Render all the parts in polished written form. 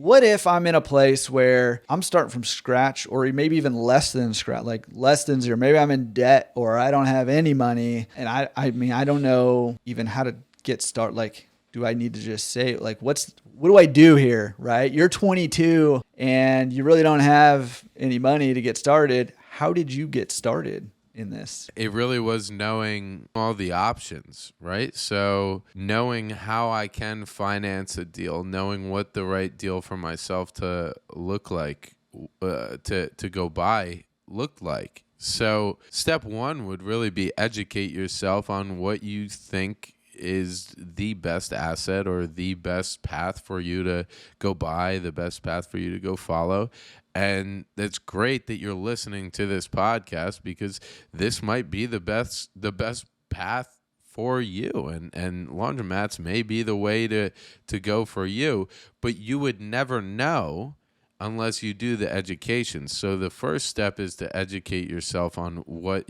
what if I'm in a place where I'm starting from scratch or maybe even less than scratch, like less than zero? Maybe I'm in debt or I don't have any money. And I mean, I don't know even how to get started. Like, do I need to just say, like, what do I do here? Right? You're 22 and you really don't have any money to get started. How did you get started in this? It really was knowing all the options, right? So knowing how I can finance a deal, knowing what the right deal for myself to look like, to go buy looked like. So step one would really be educate yourself on what you think is the best asset or the best path for you to go buy, the best path for you to go follow. And it's great that you're listening to this podcast because this might be the best path for you, and laundromats may be the way to go for you, but you would never know unless you do the education. So the first step is to educate yourself on what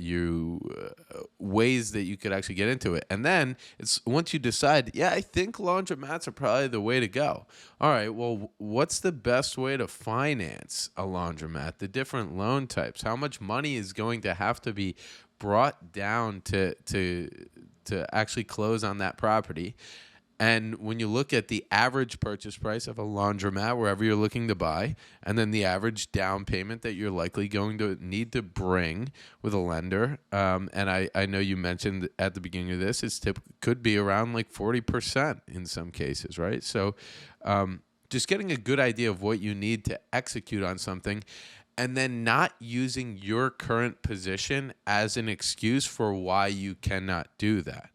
ways that you could actually get into it. And then it's once you decide, yeah, I think laundromats are probably the way to go. All right, well, what's the best way to finance a laundromat? The different loan types. How much money is going to have to be brought down to actually close on that property? And when you look at the average purchase price of a laundromat, wherever you're looking to buy, and then the average down payment that you're likely going to need to bring with a lender, and I know you mentioned at the beginning of this, could be around like 40% in some cases, right? So just getting a good idea of what you need to execute on something, and then not using your current position as an excuse for why you cannot do that.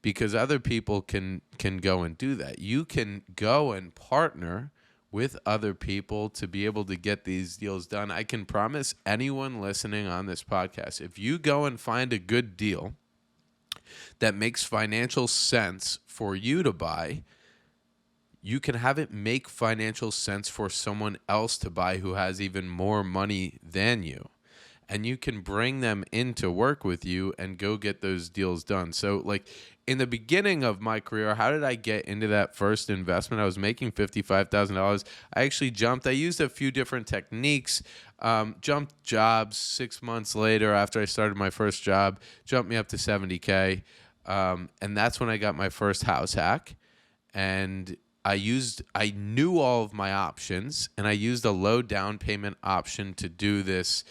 Because other people can go and do that. You can go and partner with other people to be able to get these deals done. I can promise anyone listening on this podcast, if you go and find a good deal that makes financial sense for you to buy, you can have it make financial sense for someone else to buy who has even more money than you. And you can bring them in to work with you and go get those deals done. So like in the beginning of my career, how did I get into that first investment? I was making $55,000. I actually jumped. I used a few different techniques, jumped jobs 6 months later after I started my first job, jumped me up to $70K. And that's when I got my first house hack. And I knew all of my options, and I used a low down payment option to do this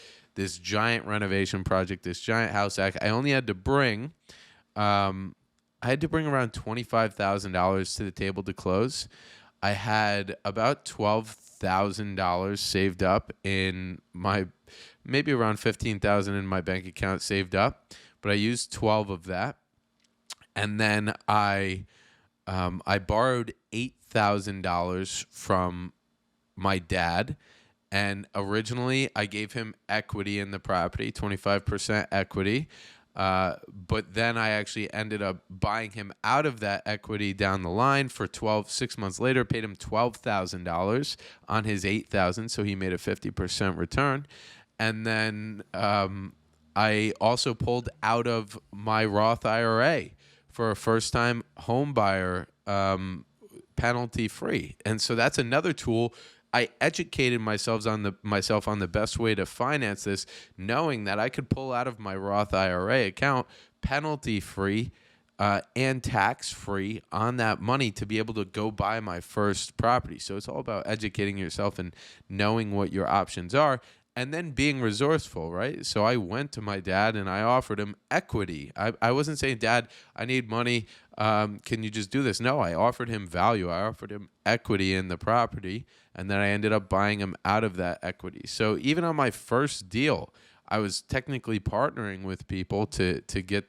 giant renovation project, this giant house hack. I only had to bring, around $25,000 to the table to close. I had about $12,000 saved up in maybe around $15,000 in my bank account saved up, but I used 12 of that. And then I borrowed $8,000 from my dad. And originally, I gave him equity in the property, 25% equity. But then I actually ended up buying him out of that equity down the line for 6 months later, paid him $12,000 on his $8,000. So he made a 50% return. And then I also pulled out of my Roth IRA for a first-time home buyer penalty free. And so that's another tool. I educated myself on the best way to finance this, knowing that I could pull out of my Roth IRA account penalty-free and tax-free on that money to be able to go buy my first property. So it's all about educating yourself and knowing what your options are, and then being resourceful, right? So I went to my dad and I offered him equity. I wasn't saying, Dad, I need money. Can you just do this? No, I offered him value. I offered him equity in the property, and then I ended up buying him out of that equity. So even on my first deal, I was technically partnering with people to get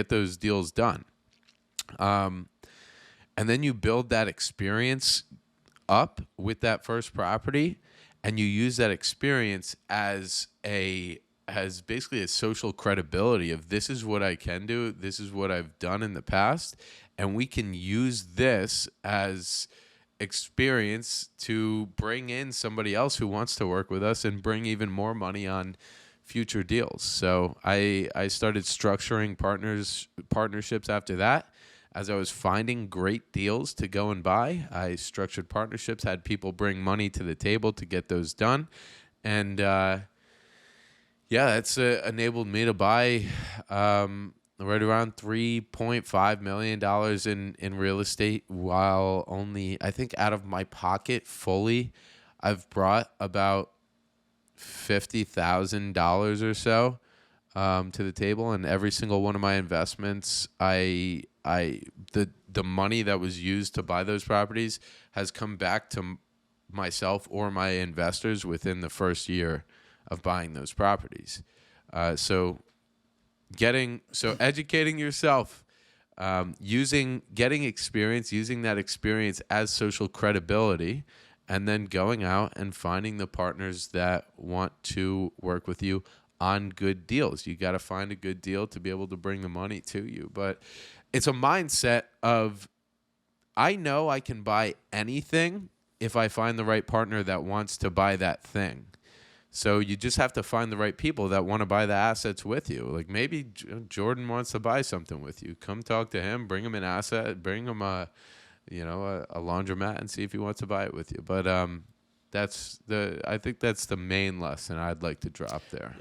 those deals done. And then you build that experience up with that first property, and you use that experience as basically a social credibility of this is what I can do, this is what I've done in the past, and we can use this as experience to bring in somebody else who wants to work with us and bring even more money on future deals. So I started structuring partnerships after that. as I was finding great deals to go and buy, I structured partnerships, had people bring money to the table to get those done. And that's enabled me to buy right around $3.5 million in real estate, while only, I think, out of my pocket fully, I've brought about $50,000 or so to the table. And every single one of my investments, the money that was used to buy those properties has come back to myself or my investors within the first year of buying those properties. So educating yourself, getting experience, using that experience as social credibility, and then going out and finding the partners that want to work with you on good deals. You got to find a good deal to be able to bring the money to you. But it's a mindset of, I know I can buy anything if I find the right partner that wants to buy that thing. So you just have to find the right people that want to buy the assets with you. Like maybe Jordan wants to buy something with you. Come talk to him, bring him an asset, bring him a laundromat, and see if he wants to buy it with you. But I think that's the main lesson I'd like to drop there.